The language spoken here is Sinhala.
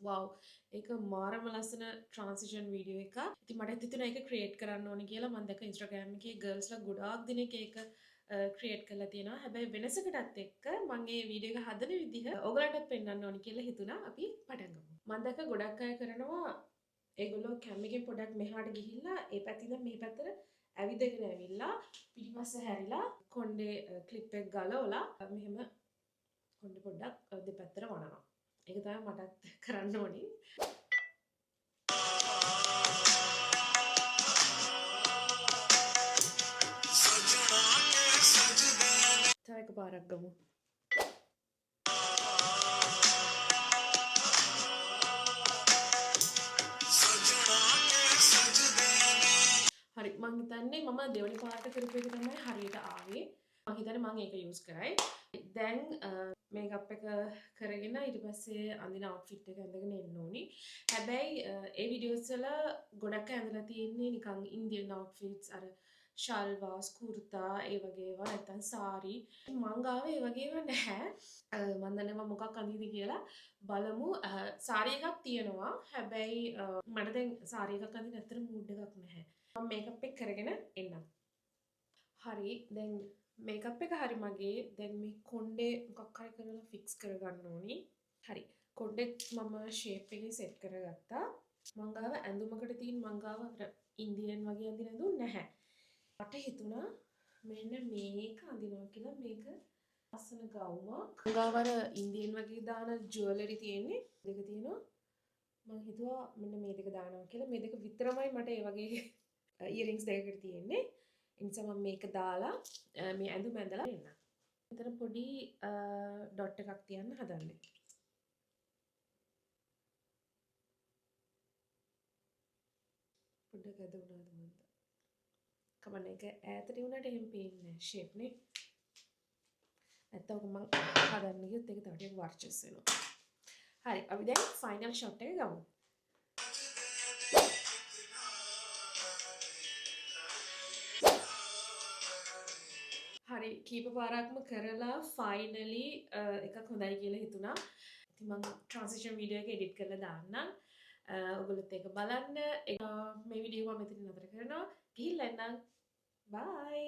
wow ඒක මාරම ලස්සන ට්‍රාන්සිෂන් වීඩියෝ එකක්. ඉතින් මට හිතුණා ඒක ක්‍රියේට් කරන්න ඕනේ කියලා. මම දැක්ක Instagram එකේ ගර්ල්ස්ලා ගොඩාක් දෙනෙක් ඒක ක්‍රියේට් කරලා තියෙනවා. හැබැයි වෙනසකටත් එක්ක මම මේ වීඩියෝ එක හදන විදිහ ඔයගලටත් පෙන්වන්න ඕනේ කියලා හිතුණා. අපි පටන් ගමු. මම දැක්ක ගොඩක් අය කරනවා ඒගොල්ලෝ කැම් එකෙන් පොඩක් මෙහාට ගිහිල්ලා ඒ පැත්තේ ඉඳන් මේ පැත්තට ඇවිදගෙන ඇවිල්ලා පිටිපස්ස හැරිලා කොණ්ඩේ ක්ලිප් එක ගලවලා මෙහෙම කොණ්ඩේ පොඩ්ඩක් දෙපැත්තට වනනවා. ඒක තමයි මටත් කරන්න ඕනි. තව එකපාරක් ගමු. හරි මං හිතන්නේ මම දෙවෙනි පාට කරපු එක තමයි හරියට ආවේ. මං හිතන්නේ මං ඒක යූස් කරයි. දැන් මේකප් එක කරගෙන ඊට පස්සේ අඳින අවුට්ෆිට් එක ඇඳගෙන එන්න ඕනි. හැබැයි ඒ වීඩියෝස් වල ගොඩක් අය ඇඳලා තියෙන්නේ නිකන් ඉන්දියන් අවුට්ෆිට්ස් අර ශල්වාස් කුර්තා ඒ වගේ ඒවා නැත්නම් සාරි. මං ගාව ඒ වගේ ඒවා නැහැ. මම දන්නේ මම මොකක් අඳින්ද කියලා බලමු. සාරි එකක් තියෙනවා. හැබැයි මට දැන් සාරි එකක් අඳින්න ඇත්තට මූඩ් එකක් නැහැ. මම මේකප් එක කරගෙන එන්නම්. හරි දැන් මේකප් එක හරි මගේ. දැන් මේ කොණ්ඩේ මොකක් හරි කරලා ෆික්ස් කරගන්න ඕනි. හරි. කොණ්ඩෙත් මම ෂේප් එකේ සෙට් කරගත්තා. මං ගාව ඇඳුමකට තියෙන මං ගාව අර ඉන්දියන් වගේ අඳින ඇඳුම් නැහැ. මට හිතුණා මෙන්න මේක අඳිනවා කියලා මේක ලස්සන ගවුමක්. මං ගාව අර ඉන්දියන් වගේ දාන ජුවලරි තියෙන්නේ. දෙක තියෙනවා. මං හිතුවා මෙන්න මේ දෙක දානවා කියලා. මේ දෙක විතරමයි මට ඒ වගේ ඉයරින්ග්ස් දෙකකට තියෙන්නේ. ඒ නිසා මම මේක දාලා මේ ඇඳුම ඇඳලා එන්න. මෙතන පොඩි ඩොට් එකක් තියන්න හදන්නේ. පොඩ්ඩක් ඇද වුණාද මන්ද? කමන්න එක ඈතට වුණාට එහෙම පේන්නේ නැහැ ෂේප් නේ. නැත්තම් මම හදන්න ගියොත් ඒක තව ටිකක් වර්චස් වෙනවා. හරි අපි දැන් ෆයිනල් ෂොට් එක ගමු. හරි කීප පාරක්ම කරලා ෆයිනලි එකක් හොඳයි කියලා හිතුණා. ඉතින් මම ට්‍රාන්සිෂන් වීඩියෝ එක එඩිට් කරලා දාන්නම්. ඔයගොල්ලොත් ඒක බලන්න. මේ වීඩියෝ එක මම මෙතන නතර කරනවා. ගිහිල්ලා එන්නම්. බයි.